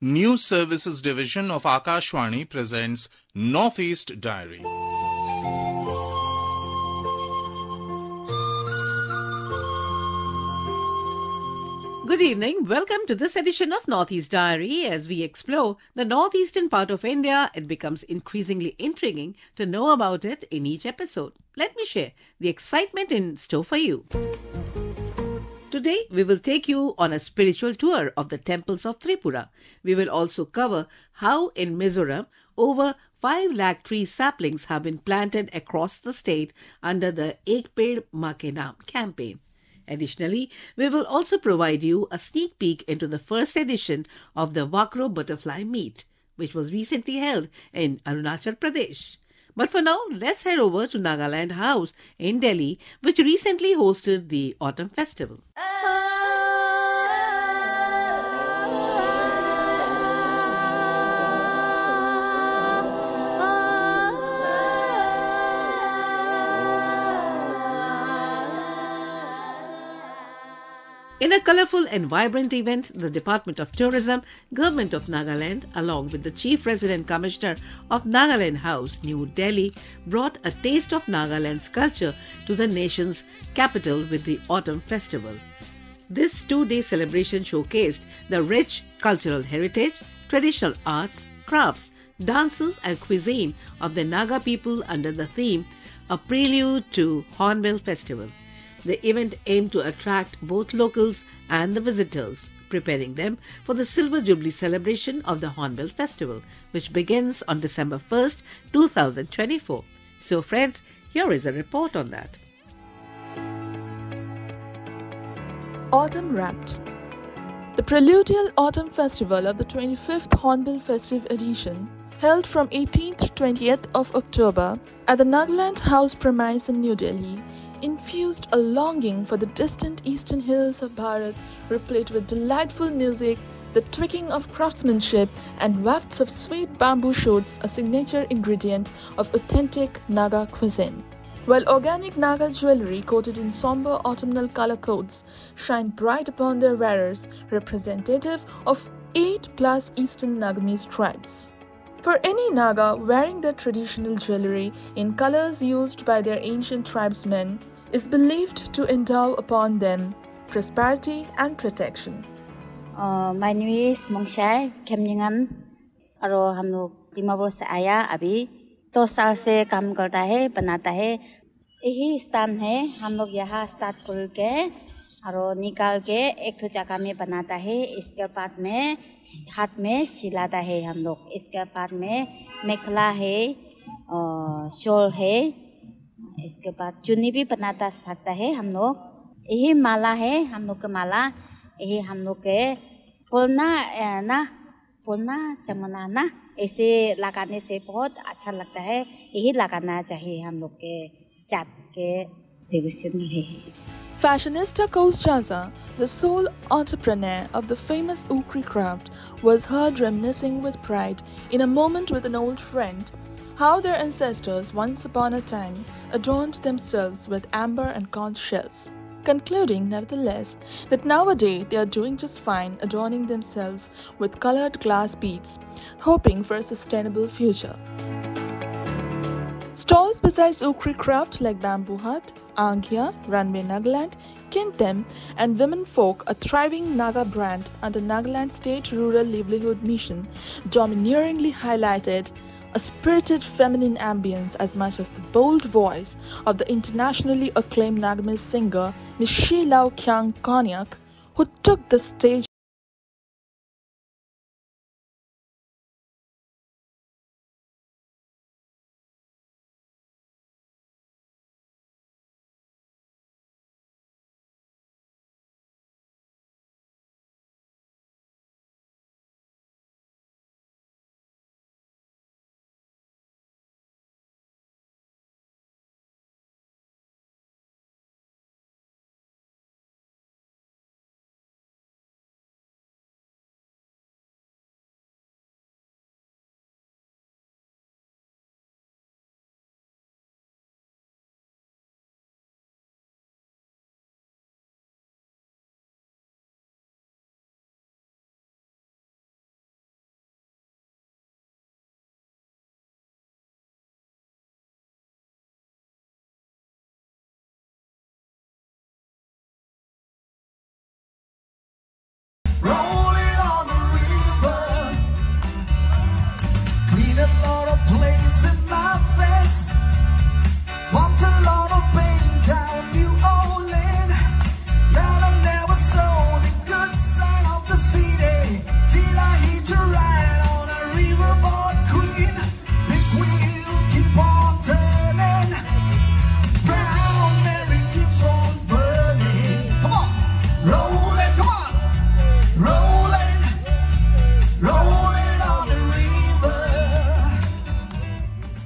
News Services Division of Akashvani presents Northeast Diary. Good evening. Welcome to this edition of Northeast Diary. As we explore the northeastern part of India, it becomes increasingly intriguing to know about it in each episode. Let me share the excitement in store for you. Today, we will take you on a spiritual tour of the temples of Tripura. We will also cover how in Mizoram, over 5 lakh tree saplings have been planted across the state under the Ek Ped Maa Ke Naam campaign. Additionally, we will also provide you a sneak peek into the first edition of the Vakro Butterfly Meet, which was recently held in Arunachal Pradesh. But for now, let's head over to Nagaland House in Delhi, which recently hosted the Autumn Festival. In a colourful and vibrant event, the Department of Tourism, Government of Nagaland, along with the Chief Resident Commissioner of Nagaland House, New Delhi, brought a taste of Nagaland's culture to the nation's capital with the Autumn Festival. This 2-day celebration showcased the rich cultural heritage, traditional arts, crafts, dances and cuisine of the Naga people under the theme, A Prelude to Hornbill Festival. The event aimed to attract both locals and the visitors, preparing them for the Silver Jubilee celebration of the Hornbill Festival, which begins on December 1st, 2024. So friends, here is a report on that. Autumn Wrapped. The preludial Autumn Festival of the 25th Hornbill Festive Edition, held from 18th to 20th of October at the Nagaland House premise in New Delhi, infused a longing for the distant eastern hills of Bharat, replete with delightful music, the tweaking of craftsmanship, and wafts of sweet bamboo shoots, a signature ingredient of authentic Naga cuisine. While organic Naga jewelry coated in somber autumnal color codes shine bright upon their wearers, representative of 8+ eastern Nagamese tribes. For any Naga wearing their traditional jewelry in colors used by their ancient tribesmen is believed to endow upon them prosperity and protection. My name is Mongshai Khemningan और हम लोग दिमापुर से आया अभी 2 साल से काम करता है बनाता है यही स्थान है हम लोग यहाँ स्टार्ट करके और निकाल के एक तो जगह में बनाता है इसके बाद में हाथ में सिलाता है हम लोग इसके बाद में मेखला है शॉल है इसके बाद चुन्नी भी बनाता सकता है हम लोग यही माला है हम लोग का माला यही हम लोग के पुलना चमना ना ऐसे लगाने से बहुत अच्छा लगता है यही लगाना चाहिए हम लोग के जात के ट्रेडिशन है Fashionista Kauschaza, the sole entrepreneur of the famous Ukri craft, was heard reminiscing with pride in a moment with an old friend how their ancestors once upon a time adorned themselves with amber and conch shells, concluding nevertheless that nowadays they are doing just fine adorning themselves with colored glass beads, hoping for a sustainable future. Stalls besides Ukri craft like Bamboo Hut, Anghya, Runway Nagaland, Kintem and Women Folk, a thriving Naga brand under Nagaland State Rural Livelihood Mission, domineeringly highlighted a spirited feminine ambience as much as the bold voice of the internationally acclaimed Nagamese singer Ms. Shi Lau Kyang Konyak, who took the stage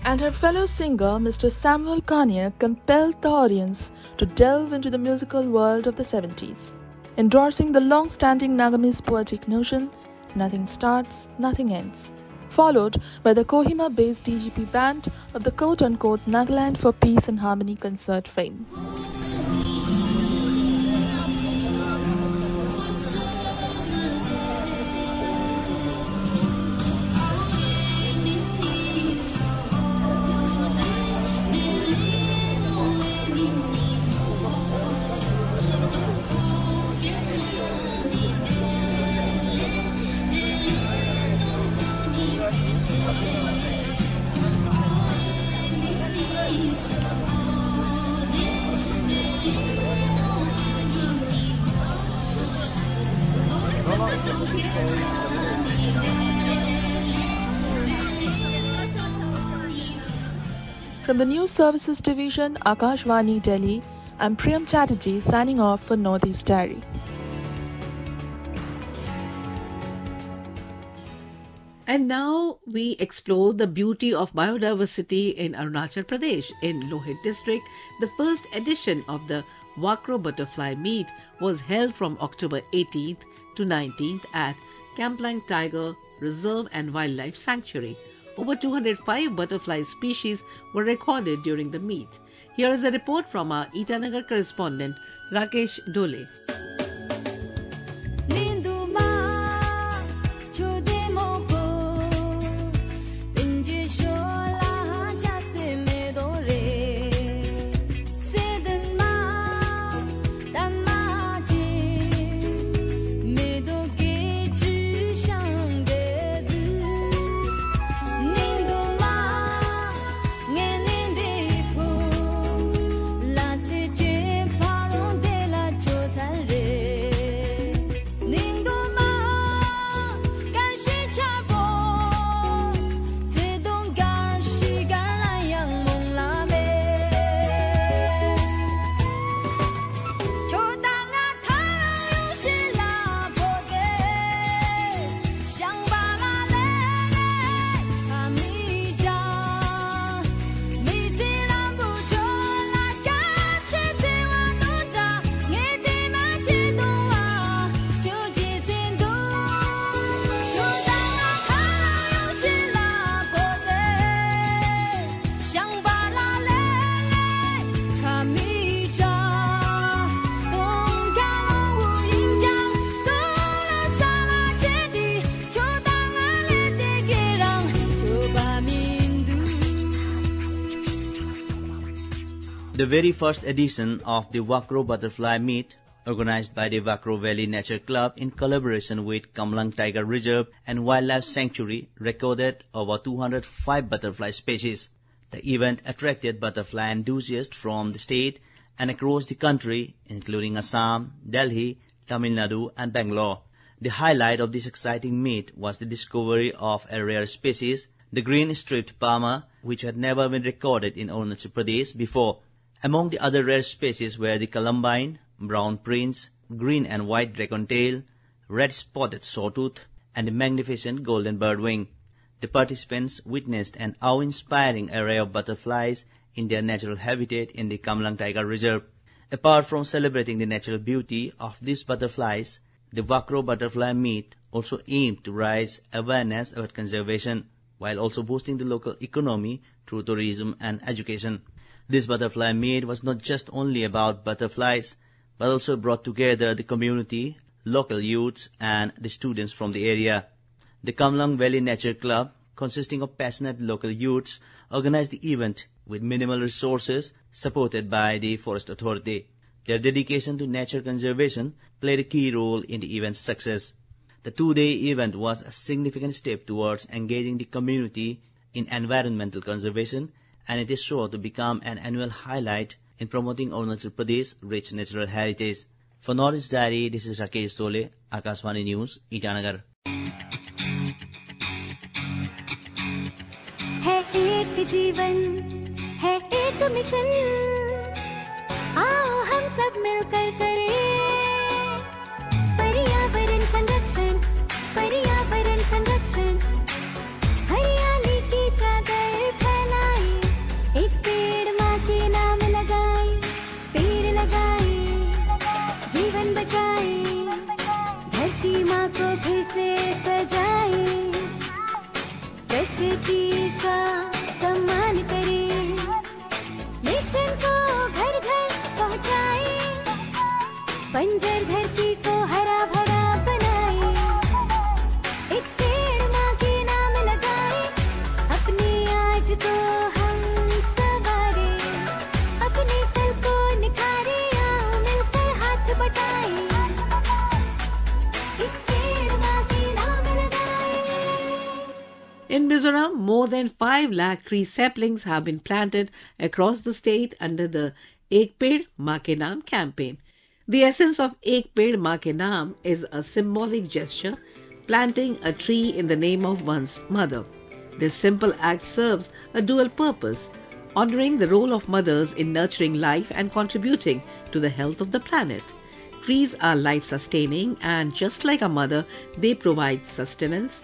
and her fellow singer Mr. Samuel Kanye compelled the audience to delve into the musical world of the 70s, endorsing the long-standing Nagamese poetic notion, nothing starts, nothing ends, followed by the Kohima-based DGP band of the quote-unquote Nagaland for Peace and Harmony concert fame. From the News Services Division, Akashvani, Delhi, I'm Priyam Chatterjee signing off for Northeast Diary. And now we explore the beauty of biodiversity in Arunachal Pradesh. In Lohit district, the first edition of the Wakro Butterfly Meet was held from October 18th to 19th at Kamplang Tiger Reserve and Wildlife Sanctuary. Over 205 butterfly species were recorded during the meet. Here is a report from our Itanagar correspondent Rakesh Dole. The very first edition of the Wakro Butterfly Meet, organized by the Wakro Valley Nature Club in collaboration with Kamplang Tiger Reserve and Wildlife Sanctuary, recorded over 205 butterfly species. The event attracted butterfly enthusiasts from the state and across the country, including Assam, Delhi, Tamil Nadu and Bangalore. The highlight of this exciting meet was the discovery of a rare species, the green-striped palmer, which had never been recorded in Arunachal Pradesh before. Among the other rare species were the columbine, brown prince, green and white dragontail, red-spotted sawtooth, and the magnificent golden birdwing. The participants witnessed an awe-inspiring array of butterflies in their natural habitat in the Kamplang Tiger Reserve. Apart from celebrating the natural beauty of these butterflies, the Wakro Butterfly Meet also aimed to raise awareness about conservation, while also boosting the local economy through tourism and education. This butterfly meet was not just only about butterflies, but also brought together the community, local youths, and the students from the area. The Kamplang Valley Nature Club, consisting of passionate local youths, organized the event with minimal resources supported by the Forest Authority. Their dedication to nature conservation played a key role in the event's success. The two-day event was a significant step towards engaging the community in environmental conservation, and it is sure to become an annual highlight in promoting Arunachal Pradesh's rich natural heritage. For Northeast Diary, this is Rakesh Sole, Akashvani News, Itanagar. है एक जीवन है एक mission, आओ हम सब मिलकर करें पर्यावरण संरक्षण, पर्यावरण संरक्षण, हरियाली की चादर फैलाएं। In Mizoram, more than 5 lakh tree saplings have been planted across the state under the Ek Ped Maa Ke Naam campaign. The essence of Ek Ped Maa Ke Naam is a symbolic gesture, planting a tree in the name of one's mother. This simple act serves a dual purpose, honoring the role of mothers in nurturing life and contributing to the health of the planet. Trees are life-sustaining, and just like a mother, they provide sustenance,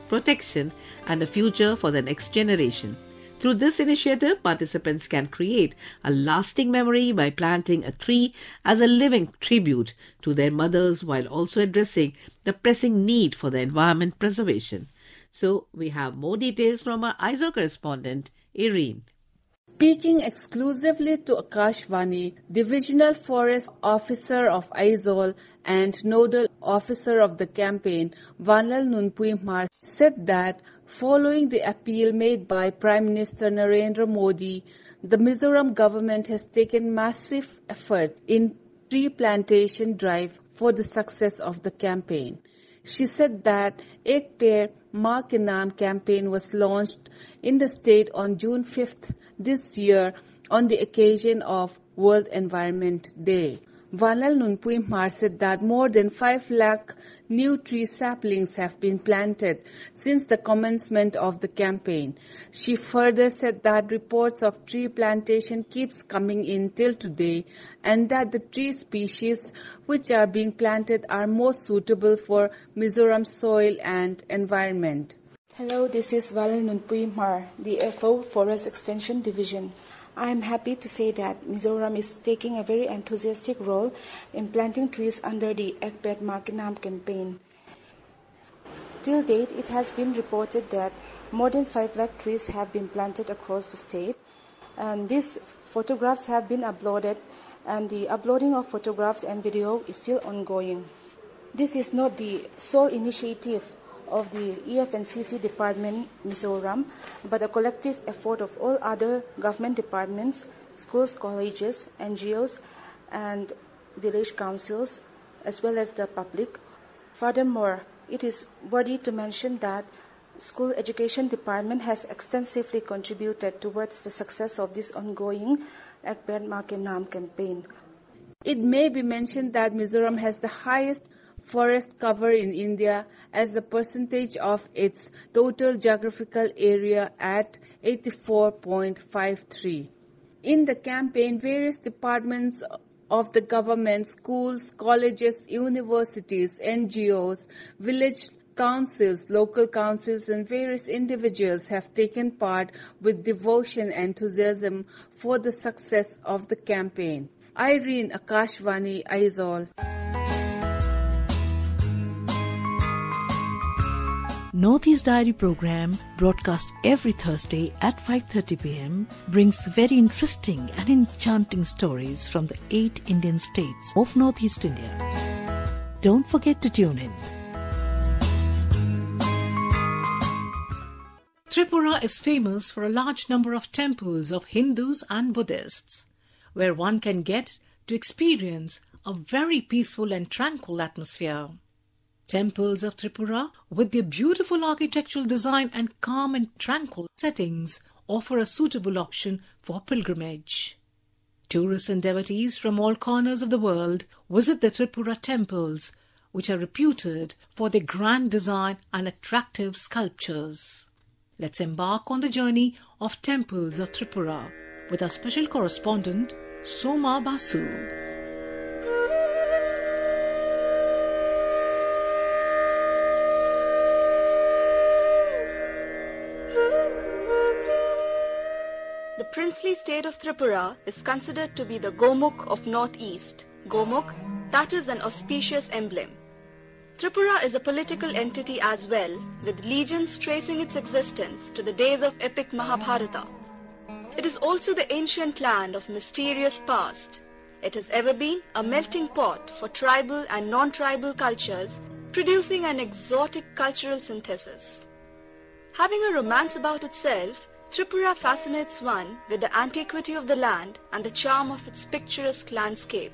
protection, and a future for the next generation. Through this initiative, participants can create a lasting memory by planting a tree as a living tribute to their mothers while also addressing the pressing need for the environment preservation. So, we have more details from our Aizawl correspondent, Irene. Speaking exclusively to Akashvani, Divisional Forest Officer of Aizawl and Nodal Officer of the campaign, Vanlal Nunpui Mar, said that following the appeal made by Prime Minister Narendra Modi, the Mizoram government has taken massive efforts in tree plantation drive for the success of the campaign. She said that Ek Ped Maa Ke Naam campaign was launched in the state on June 5th this year on the occasion of World Environment Day. Vanlal Nunpui Mar said that more than 5 lakh new tree saplings have been planted since the commencement of the campaign. She further said that reports of tree plantation keeps coming in till today, and that the tree species which are being planted are most suitable for Mizoram soil and environment. Hello, this is Vanlal Nunpui Mar, DFO Forest Extension Division. I am happy to say that Mizoram is taking a very enthusiastic role in planting trees under the Ek Ped Maa Ke Naam campaign. Till date, it has been reported that more than 5 lakh trees have been planted across the state. And these photographs have been uploaded, and the uploading of photographs and video is still ongoing. This is not the sole initiative of the EF&CC Department Mizoram, but a collective effort of all other government departments, schools, colleges, NGOs, and village councils, as well as the public. Furthermore, it is worthy to mention that School Education Department has extensively contributed towards the success of this ongoing Ek Ped Maa Ke Naam campaign. It may be mentioned that Mizoram has the highest forest cover in India as a percentage of its total geographical area at 84.53. In the campaign, various departments of the government, schools, colleges, universities, NGOs, village councils, local councils, and various individuals have taken part with devotion and enthusiasm for the success of the campaign. Irene, Akashvani, Aizawl. Northeast Diary program, broadcast every Thursday at 5:30 p.m., brings very interesting and enchanting stories from the 8 Indian states of Northeast India. Don't forget to tune in. Tripura is famous for a large number of temples of Hindus and Buddhists, where one can get to experience a very peaceful and tranquil atmosphere. Temples of Tripura, with their beautiful architectural design and calm and tranquil settings, offer a suitable option for pilgrimage. Tourists and devotees from all corners of the world visit the Tripura temples, which are reputed for their grand design and attractive sculptures. Let's embark on the journey of temples of Tripura with our special correspondent, Soma Basu. The princely state of Tripura is considered to be the Gomukh of Northeast. Gomukh, that is an auspicious emblem. Tripura is a political entity as well, with legends tracing its existence to the days of epic Mahabharata. It is also the ancient land of mysterious past. It has ever been a melting pot for tribal and non-tribal cultures, producing an exotic cultural synthesis. Having a romance about itself, Tripura fascinates one with the antiquity of the land and the charm of its picturesque landscape.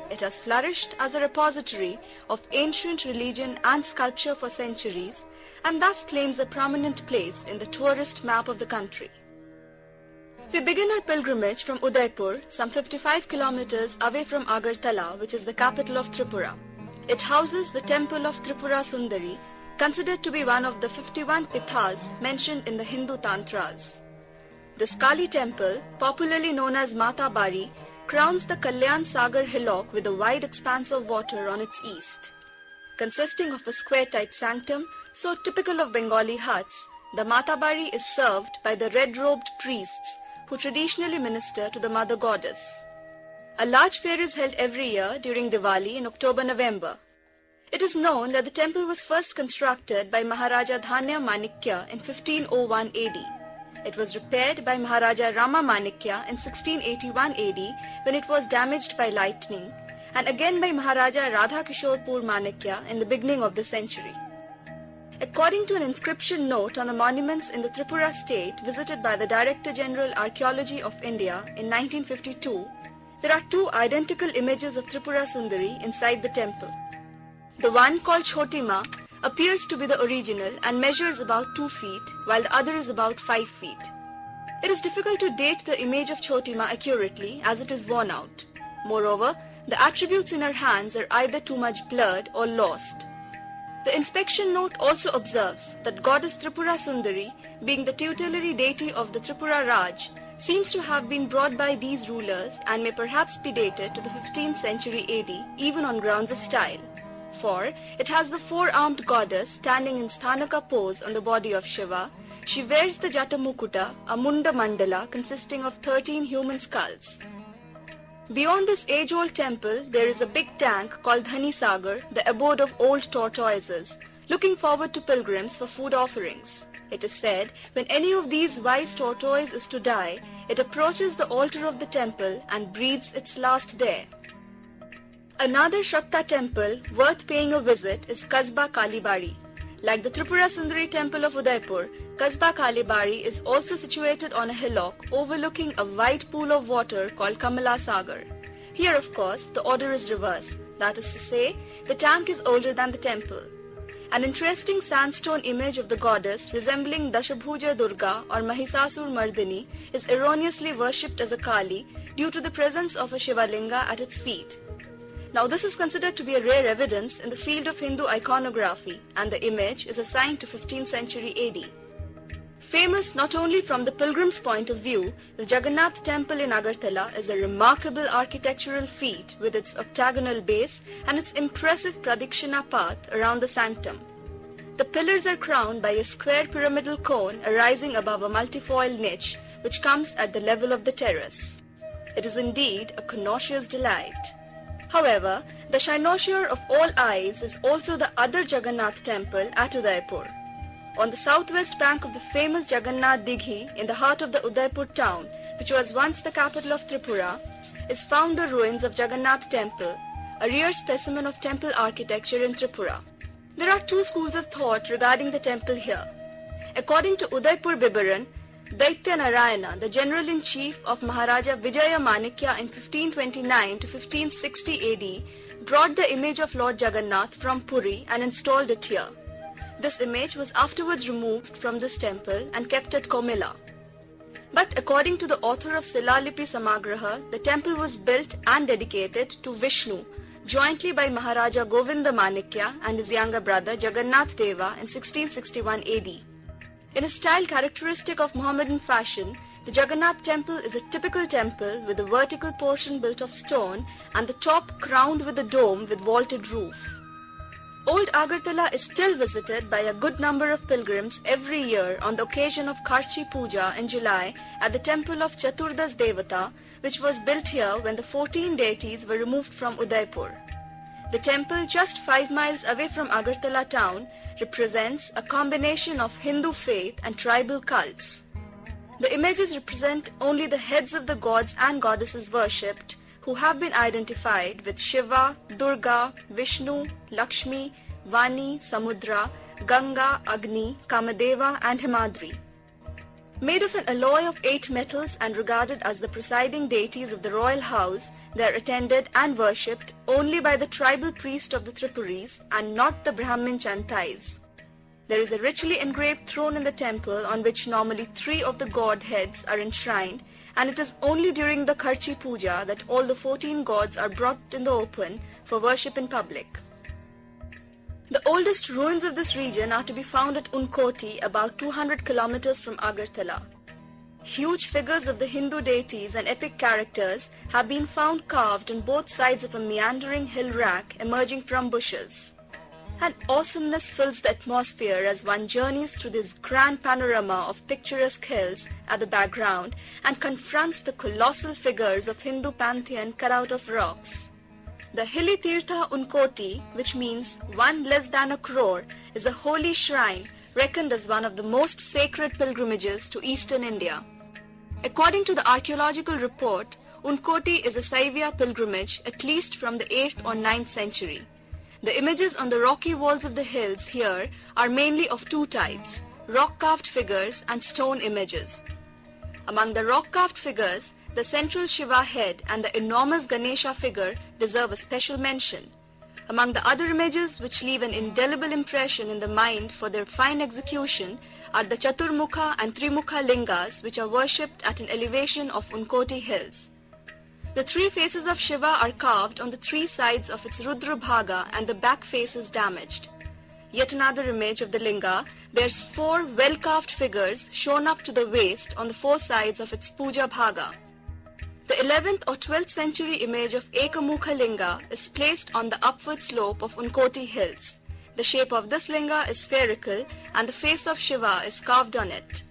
It has flourished as a repository of ancient religion and sculpture for centuries, and thus claims a prominent place in the tourist map of the country. We begin our pilgrimage from Udaipur, some 55 kilometers away from Agartala, which is the capital of Tripura. It houses the temple of Tripura Sundari, considered to be one of the 51 pithas mentioned in the Hindu Tantras. This Kali temple, popularly known as Mata Bari, crowns the Kalyan Sagar hillock with a wide expanse of water on its east. Consisting of a square-type sanctum, so typical of Bengali huts, the Mata Bari is served by the red-robed priests who traditionally minister to the mother goddess. A large fair is held every year during Diwali in October-November. It is known that the temple was first constructed by Maharaja Dhanya Manikya in 1501 AD. It was repaired by Maharaja Rama Manikya in 1681 AD when it was damaged by lightning, and again by Maharaja Radhakishorpur Manikya in the beginning of the century. According to an inscription note on the monuments in the Tripura state visited by the Director General Archaeology of India in 1952, there are two identical images of Tripura Sundari inside the temple. The one, called Chotima, appears to be the original and measures about 2 feet, while the other is about 5 feet. It is difficult to date the image of Chotima accurately as it is worn out. Moreover, the attributes in her hands are either too much blurred or lost. The inspection note also observes that goddess Tripura Sundari, being the tutelary deity of the Tripura Raj, seems to have been brought by these rulers and may perhaps be dated to the 15th century AD, even on grounds of style. For it has the four-armed goddess standing in Sthanaka pose on the body of Shiva. She wears the Jatamukuta, a Munda Mandala consisting of 13 human skulls. Beyond this age-old temple, there is a big tank called Dhani Sagar, the abode of old tortoises, looking forward to pilgrims for food offerings. It is said, when any of these wise tortoise is to die, it approaches the altar of the temple and breathes its last there. Another Shakta temple worth paying a visit is Kasba Kalibari. Like the Tripura Sundari temple of Udaipur, Kasba Kalibari is also situated on a hillock overlooking a wide pool of water called Kamala Sagar. Here, of course, the order is reverse. That is to say, the tank is older than the temple. An interesting sandstone image of the goddess resembling Dashabhuja Durga or Mahisasur Mardini is erroneously worshipped as a Kali due to the presence of a Shivalinga at its feet. Now this is considered to be a rare evidence in the field of Hindu iconography, and the image is assigned to 15th century AD. Famous not only from the pilgrim's point of view, the Jagannath temple in Agartala is a remarkable architectural feat with its octagonal base and its impressive pradikshina path around the sanctum. The pillars are crowned by a square pyramidal cone arising above a multifoil niche which comes at the level of the terrace. It is indeed a connoisseur's delight. However, the cynosure of all eyes is also the other Jagannath temple at Udaipur. On the southwest bank of the famous Jagannath Dighi in the heart of the Udaipur town, which was once the capital of Tripura, is found the ruins of Jagannath temple, a rare specimen of temple architecture in Tripura. There are two schools of thought regarding the temple here. According to Udaipur Bibaran, Daitya Narayana, the general-in-chief of Maharaja Vijaya Manikya in 1529 to 1560 AD, brought the image of Lord Jagannath from Puri and installed it here. This image was afterwards removed from this temple and kept at Komila. But according to the author of Silalipi Samagraha, the temple was built and dedicated to Vishnu, jointly by Maharaja Govinda Manikya and his younger brother Jagannath Deva in 1661 AD. In a style characteristic of Mohammedan fashion, the Jagannath temple is a typical temple with a vertical portion built of stone and the top crowned with a dome with vaulted roof. Old Agartala is still visited by a good number of pilgrims every year on the occasion of Kharchi Puja in July at the temple of Chaturdas Devata, which was built here when the 14 deities were removed from Udaipur. The temple, just 5 miles away from Agartala town, represents a combination of Hindu faith and tribal cults. The images represent only the heads of the gods and goddesses worshipped, who have been identified with Shiva, Durga, Vishnu, Lakshmi, Vani, Samudra, Ganga, Agni, Kamadeva and Himadri. Made of an alloy of 8 metals and regarded as the presiding deities of the royal house, they are attended and worshipped only by the tribal priest of the Tripuris and not the Brahmin Chantais. There is a richly engraved throne in the temple on which normally 3 of the god heads are enshrined, and it is only during the Kharchi Puja that all the 14 gods are brought in the open for worship in public. The oldest ruins of this region are to be found at Unkoti, about 200 kilometers from Agartala. Huge figures of the Hindu deities and epic characters have been found carved on both sides of a meandering hill rack emerging from bushes. An awesomeness fills the atmosphere as one journeys through this grand panorama of picturesque hills at the background and confronts the colossal figures of Hindu pantheon cut out of rocks. The hilly Tirtha Unkoti, which means 1 less than a crore, is a holy shrine reckoned as one of the most sacred pilgrimages to eastern India. According to the archaeological report, Unkoti is a Saivya pilgrimage at least from the 8th or 9th century. The images on the rocky walls of the hills here are mainly of 2 types, rock-carved figures and stone images. Among the rock-carved figures, the central Shiva head and the enormous Ganesha figure deserve a special mention. Among the other images which leave an indelible impression in the mind for their fine execution are the Chaturmukha and Trimukha lingas, which are worshipped at an elevation of Unkoti hills. The 3 faces of Shiva are carved on the 3 sides of its Rudra Bhaga and the back face is damaged. Yet another image of the linga bears 4 well-carved figures shown up to the waist on the 4 sides of its Puja Bhaga. The 11th or 12th century image of Ekamukha linga is placed on the upward slope of Unkoti hills. The shape of this linga is spherical and the face of Shiva is carved on it.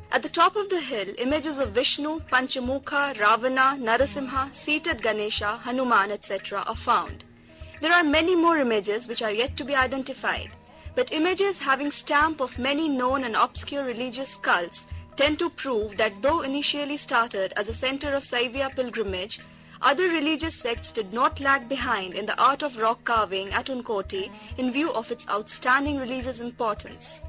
At the top of the hill, images of Vishnu, Panchamukha, Ravana, Narasimha, seated Ganesha, Hanuman, etc. are found. There are many more images which are yet to be identified, but images having stamp of many known and obscure religious cults tend to prove that though initially started as a center of Saivya pilgrimage, other religious sects did not lag behind in the art of rock carving at Unkoti in view of its outstanding religious importance.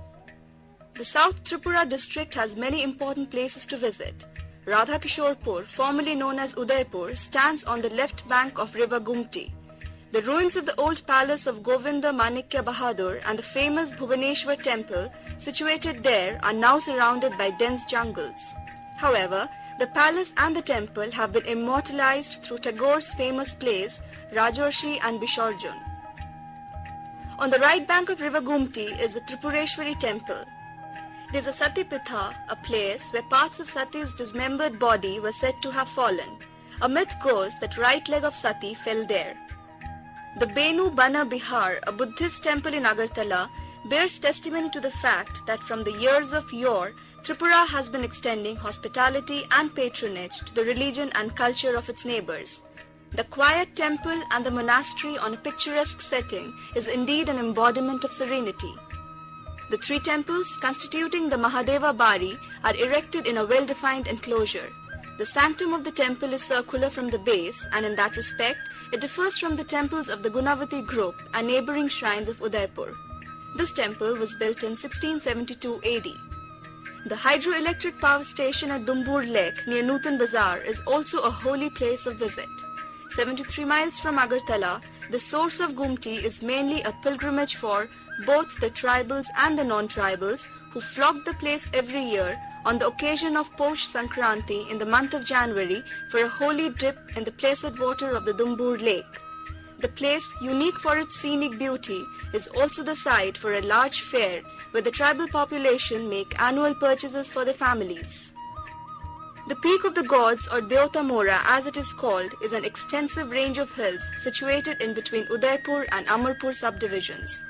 The South Tripura district has many important places to visit. Radhakishorpur, formerly known as Udaipur, stands on the left bank of river Gumti. The ruins of the old palace of Govinda Manikya Bahadur and the famous Bhubaneswar temple situated there are now surrounded by dense jungles. However, the palace and the temple have been immortalized through Tagore's famous plays Rajarshi and Bisorjan. On the right bank of river Gumti is the Tripureshwari temple. It is a Sati Pitha, a place where parts of Sati's dismembered body were said to have fallen. A myth goes that right leg of Sati fell there. The Benu Bana Bihar, a Buddhist temple in Agartala, bears testimony to the fact that from the years of yore, Tripura has been extending hospitality and patronage to the religion and culture of its neighbors. The quiet temple and the monastery on a picturesque setting is indeed an embodiment of serenity. The 3 temples constituting the Mahadeva Bari are erected in a well-defined enclosure. The sanctum of the temple is circular from the base, and in that respect, it differs from the temples of the Gunavati group and neighboring shrines of Udaipur. This temple was built in 1672 AD. The hydroelectric power station at Dumbur Lake near Nutan Bazar is also a holy place of visit. 73 miles from Agartala, the source of Gumti is mainly a pilgrimage for both the tribals and the non-tribals who flock the place every year on the occasion of Posh Sankranti in the month of January for a holy dip in the placid water of the Dumbur Lake. The place, unique for its scenic beauty, is also the site for a large fair where the tribal population make annual purchases for their families. The Peak of the Gods, or Deota Mora as it is called, is an extensive range of hills situated in between Udaipur and Amarpur subdivisions.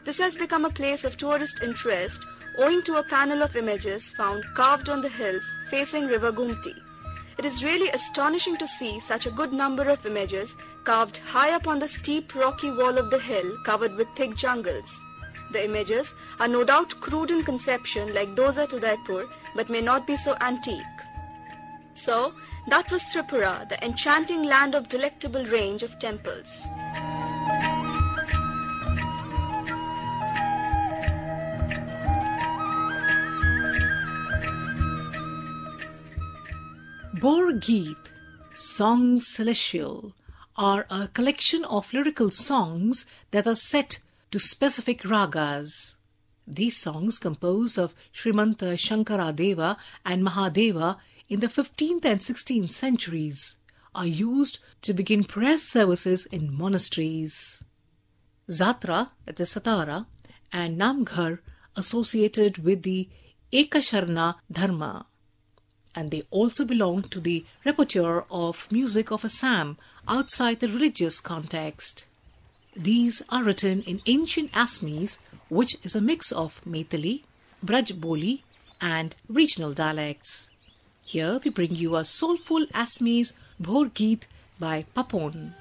This has become a place of tourist interest owing to a panel of images found carved on the hills facing river Gumti. It is really astonishing to see such a good number of images carved high up on the steep rocky wall of the hill covered with thick jungles. The images are no doubt crude in conception like those at Udaipur, but may not be so antique. So, that was Tripura, the enchanting land of delectable range of temples. Borgeet, Songs Celestial, are a collection of lyrical songs that are set to specific ragas. These songs, composed of Srimanta Shankaradeva and Mahadeva in the 15th and 16th centuries, are used to begin prayer services in monasteries. Zatra, that is Satara, and Namghar associated with the Ekasharna Dharma, and they also belong to the repertoire of music of Assam outside the religious context. These are written in ancient Assamese, which is a mix of Maithili, Braj Boli and regional dialects. Here we bring you a soulful Assamese Bhor Geet by Papon.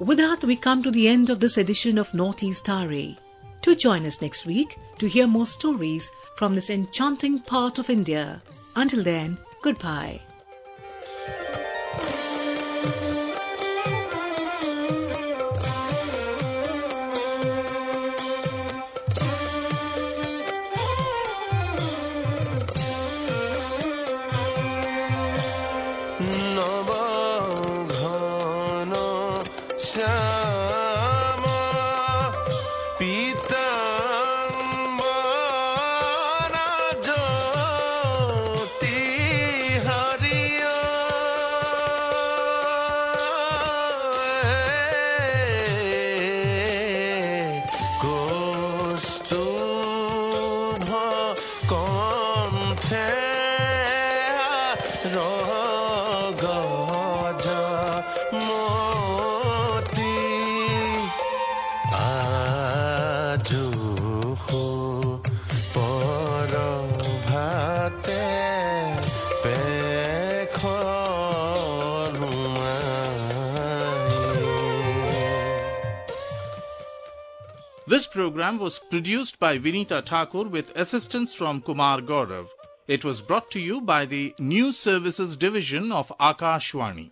With that, we come to the end of this edition of Northeast Diary. Do join us next week to hear more stories from this enchanting part of India. Until then, goodbye. This program was produced by Vinita Thakur with assistance from Kumar Gaurav. It was brought to you by the News Services Division of Akashvani.